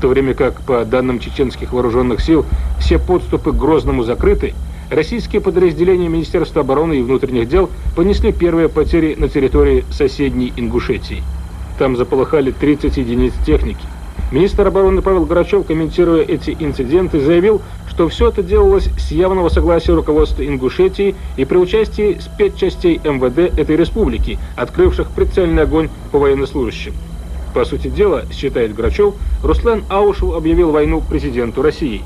то время как, по данным чеченских вооруженных сил, все подступы к Грозному закрыты, российские подразделения Министерства обороны и внутренних дел понесли первые потери на территории соседней Ингушетии. Там заполыхали 30 единиц техники. Министр обороны Павел Грачев, комментируя эти инциденты, заявил, что все это делалось с явного согласия руководства Ингушетии и при участии спецчастей МВД этой республики, открывших прицельный огонь по военнослужащим. По сути дела, считает Грачев, Руслан Аушев объявил войну президенту России.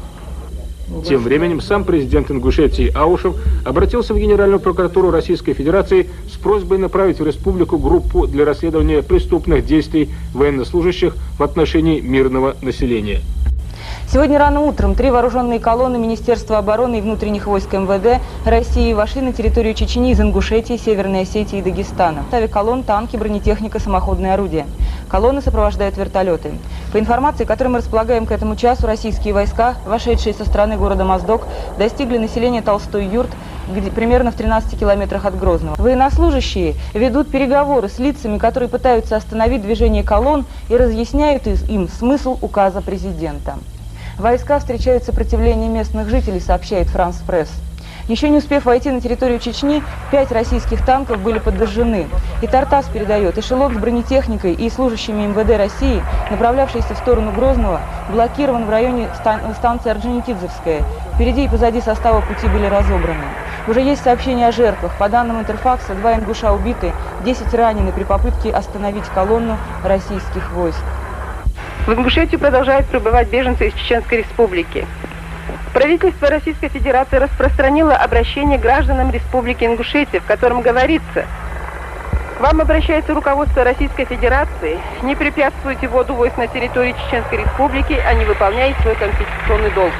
Тем временем сам президент Ингушетии Аушев обратился в Генеральную прокуратуру Российской Федерации с просьбой направить в республику группу для расследования преступных действий военнослужащих в отношении мирного населения. Сегодня рано утром 3 вооруженные колонны Министерства обороны и внутренних войск МВД России вошли на территорию Чечни из Ингушетии, Северной Осетии и Дагестана. В составе колонн танки, бронетехника, самоходные орудия. Колонны сопровождают вертолеты. По информации, которой мы располагаем к этому часу, российские войска, вошедшие со стороны города Моздок, достигли населения Толстой-Юрт, примерно в 13 километрах от Грозного. Военнослужащие ведут переговоры с лицами, которые пытаются остановить движение колонн и разъясняют им смысл указа президента. Войска встречают сопротивление местных жителей, сообщает Франс Пресс. Еще не успев войти на территорию Чечни, 5 российских танков были подожжены. И Тартас передает, эшелон с бронетехникой и служащими МВД России, направлявшийся в сторону Грозного, блокирован в районе станции Орджоникидзевская. Впереди и позади состава пути были разобраны. Уже есть сообщения о жертвах. По данным Интерфакса, 2 ингуша убиты, 10 ранены при попытке остановить колонну российских войск. В Ингушетию продолжают прибывать беженцы из Чеченской Республики. Правительство Российской Федерации распространило обращение гражданам Республики Ингушетия, в котором говорится: к вам обращается руководство Российской Федерации, не препятствуйте вводу войск на территории Чеченской Республики, а не выполняйте свой конституционный долг.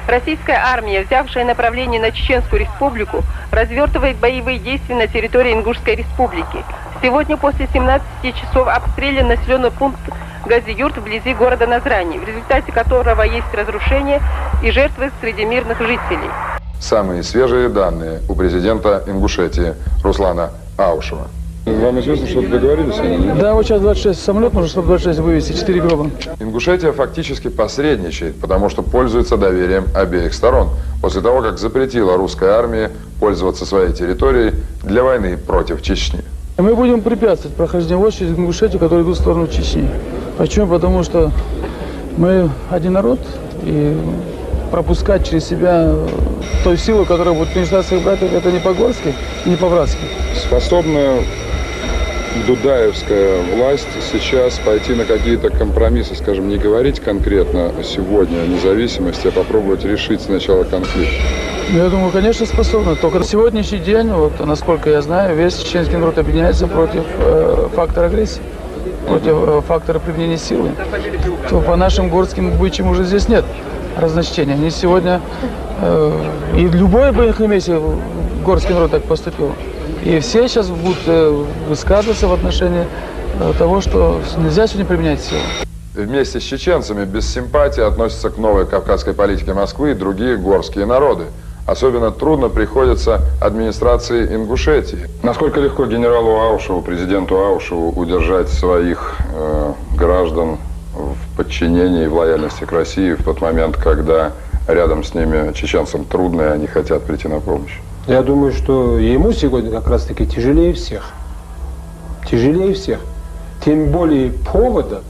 Российская армия, взявшая направление на Чеченскую Республику, развертывает боевые действия на территории Ингушской Республики. Сегодня после 17 часов обстрелян населенный пункт Гази-Юрт вблизи города Назрани, в результате которого есть разрушения и жертвы среди мирных жителей. Самые свежие данные у президента Ингушетии Руслана Аушева. Вам известно, что договорились они? Да, вот сейчас 26 самолет, нужно, чтобы 26 вывести, 4 гроба. Ингушетия фактически посредничает, потому что пользуется доверием обеих сторон, после того, как запретила русской армии пользоваться своей территорией для войны против Чечни. Мы будем препятствовать прохождению войск через Ингушетию, которые идут в сторону Чечни. Почему? Потому что мы один народ, и пропускать через себя той силу, которая будет уничтожать своих братьев, это не по-горски, не по-братски. Способна дудаевская власть сейчас пойти на какие-то компромиссы, скажем, не говорить конкретно сегодня о независимости, а попробовать решить сначала конфликт? Я думаю, конечно, способна. Только на сегодняшний день, вот, насколько я знаю, весь чеченский народ объединяется против фактора агрессии, против фактора применения силы. То по нашим горским обычаям уже здесь нет разночтения. Они сегодня, и любой бы их месте горский народ так поступил. И все сейчас будут высказываться в отношении того, что нельзя сегодня применять силу. Вместе с чеченцами без симпатии относятся к новой кавказской политике Москвы и другие горские народы. Особенно трудно приходится администрации Ингушетии. Насколько легко генералу Аушеву, президенту Аушеву удержать своих граждан в подчинении и в лояльности к России в тот момент, когда рядом с ними чеченцам трудно, и они хотят прийти на помощь? Я думаю, что ему сегодня как раз-таки тяжелее всех. Тяжелее всех. Тем более повода,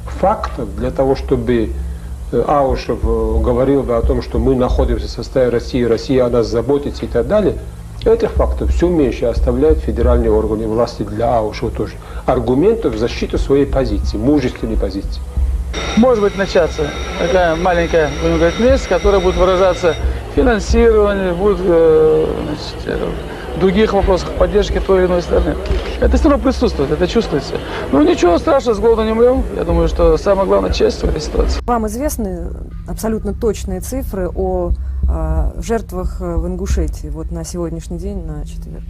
фактов для того, чтобы Аушев говорил бы о том, что мы находимся в составе России, Россия о нас заботится и так далее. Этих фактов все меньше оставляют федеральные органы власти для Аушева тоже. Аргументов в защиту своей позиции, мужественной позиции. Может быть, начаться такая маленькая, будем говорить, месть, которая будет выражаться в финансировании, будет в других вопросах поддержки той или иной стороны. Это все равно присутствует, это чувствуется. Но ничего страшного, с голода не умрем. Я думаю, что самое главное — честь в этой ситуации. Вам известны абсолютно точные цифры о жертвах в Ингушетии вот на сегодняшний день, на четверг?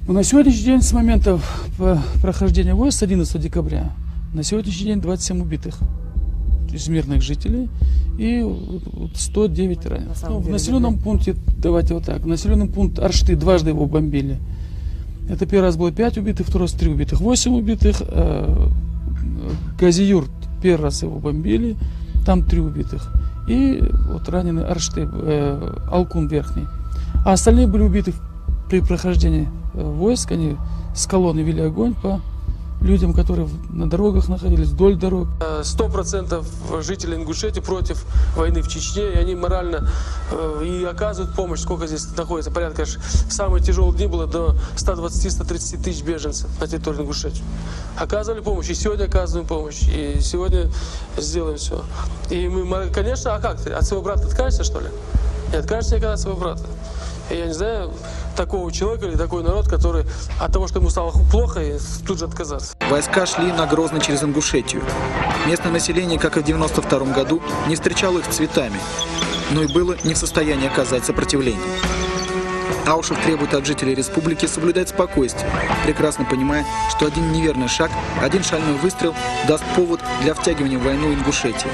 Ну, на сегодняшний день, с момента прохождения войск, с 11 декабря, на сегодняшний день 27 убитых из мирных жителей и 109 раненых. В населенном пункте, давайте вот так, населенный пункт Аршты, дважды его бомбили. Это первый раз было 5 убитых, второй раз 3 убитых, 8 убитых. Гази-Юрт первый раз его бомбили, там 3 убитых. И вот раненый Арштейб, Алкун Верхний. А остальные были убиты при прохождении войск. Они с колонны вели огонь по людям, которые на дорогах находились, вдоль дорог. 100% жителей Ингушетии против войны в Чечне, и они морально и оказывают помощь. Сколько здесь находится? Порядка, в самые тяжелые дни было до 120-130 тысяч беженцев на территории Ингушетии. Оказывали помощь, и сегодня оказываем помощь, и сегодня сделаем все. И мы, конечно, а как ты? От своего брата откажешься, что ли? Не откажешься никогда от своего брата. И я не знаю такого человека или такой народ, который от того, что ему стало плохо, и тут же отказаться. Войска шли на Грозный через Ингушетию. Местное население, как и в 1992 году, не встречало их цветами, но и было не в состоянии оказать сопротивление. Аушев требует от жителей республики соблюдать спокойствие, прекрасно понимая, что один неверный шаг, один шальной выстрел даст повод для втягивания в войну Ингушетии.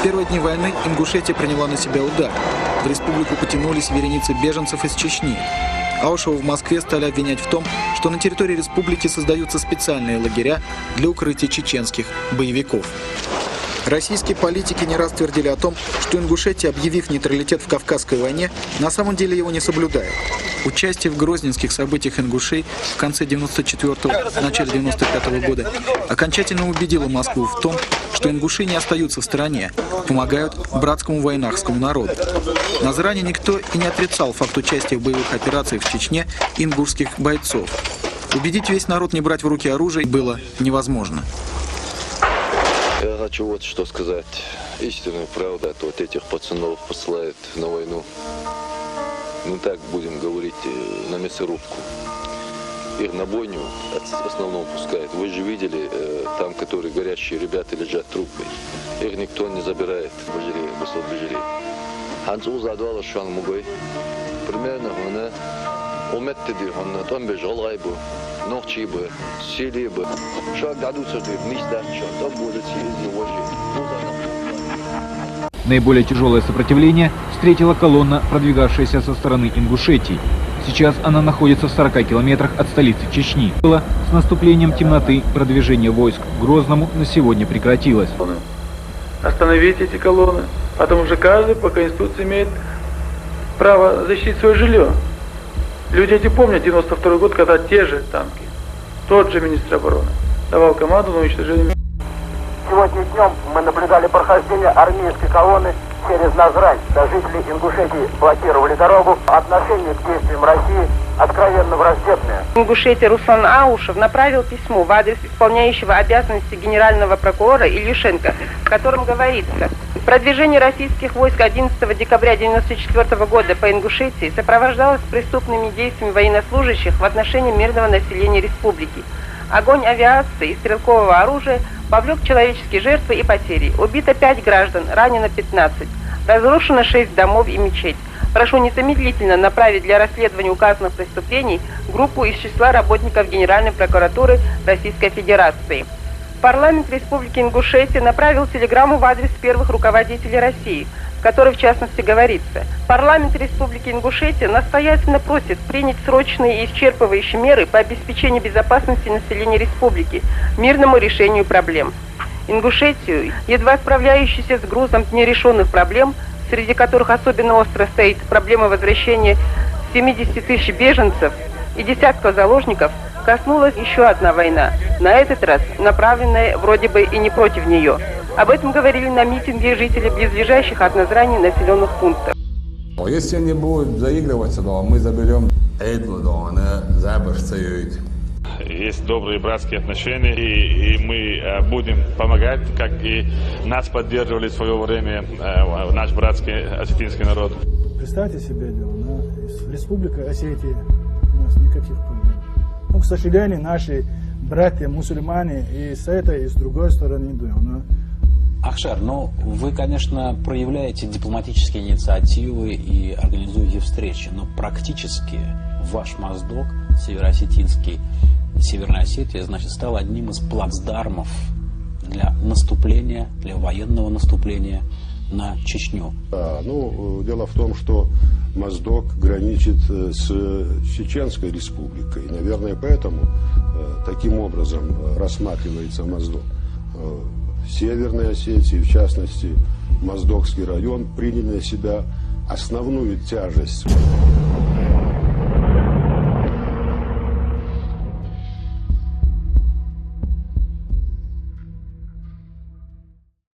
В первые дни войны Ингушетия приняла на себя удар. В республику потянулись вереницы беженцев из Чечни. Аушева в Москве стали обвинять в том, что на территории республики создаются специальные лагеря для укрытия чеченских боевиков. Российские политики не раз твердили о том, что Ингушетия, объявив нейтралитет в Кавказской войне, на самом деле его не соблюдает. Участие в грозненских событиях ингушей в конце 94-го, начале 95-го года окончательно убедило Москву в том, что ингуши не остаются в стороне, помогают братскому войнахскому народу. На Заране никто и не отрицал факт участия в боевых операциях в Чечне ингушских бойцов. Убедить весь народ не брать в руки оружие было невозможно. Я хочу вот что сказать. Истинную правду от вот этих пацанов посылают на войну. Ну так будем говорить, на мясорубку. Их на бойню в основном пускают. Вы же видели, там, которые горящие ребята лежат трупы. Их никто не забирает. Божире, босот божире. Ханцу задвала шан мугой. Примерно он уметтеди, он там бежал гайбу. Ночи бы, сели бы. Шаг дадутся вниз дальше, там будет съездить Наиболее тяжелое сопротивление встретила колонна, продвигавшаяся со стороны Ингушетии. Сейчас она находится в 40 километрах от столицы Чечни. С наступлением темноты продвижение войск к Грозному на сегодня прекратилось. Остановить эти колонны, потому что каждый по Конституции имеет право защитить свое жилье. Люди эти помнят 92 год, когда те же танки, тот же министр обороны давал команду на уничтожение. Сегодня днем мы наблюдали прохождение армейской колонны через Назрань. Жители Ингушетии блокировали дорогу. Отношение к действиям России откровенно враждебное. Ингушетии Руслан Аушев направил письмо в адрес исполняющего обязанности генерального прокурора Ильюшенко, в котором говорится: продвижение российских войск 11 декабря 1994 года по Ингушетии сопровождалось преступными действиями военнослужащих в отношении мирного населения республики. Огонь авиации и стрелкового оружия повлек человеческие жертвы и потери. Убито 5 граждан, ранено 15. Разрушено 6 домов и мечеть. Прошу незамедлительно направить для расследования указанных преступлений группу из числа работников Генеральной прокуратуры Российской Федерации. Парламент Республики Ингушетия направил телеграмму в адрес первых руководителей России, в которой в частности говорится: парламент Республики Ингушетия настоятельно просит принять срочные и исчерпывающие меры по обеспечению безопасности населения республики, мирному решению проблем. Ингушетию, едва справляющуюся с грузом нерешенных проблем, среди которых особенно остро стоит проблема возвращения 70 тысяч беженцев и десятков заложников, коснулась еще одна война, на этот раз направленная вроде бы и не против нее. Об этом говорили на митинге жители близлежащих от Назрани населенных пунктов. Если они будут заигрываться, то мы заберем эту, то она заберцают. Есть добрые братские отношения, и мы будем помогать, как и нас поддерживали в свое время наш братский осетинский народ. Представьте себе дело, Республика Осетия, у нас никаких проблем. Но, к сожалению, наши братья мусульмане и с этой, и с другой стороны идут. Ахшар, вы, конечно, проявляете дипломатические инициативы и организуете встречи, но практически ваш Моздок, североосетинский, Северная Осетия, значит, стал одним из плацдармов для наступления, для военного наступления на Чечню. Дело в том, что Моздок граничит с Чеченской республикой. И, наверное, поэтому таким образом рассматривается Моздок. Северной Осетии, в частности, Моздокский район, приняли на себя основную тяжесть.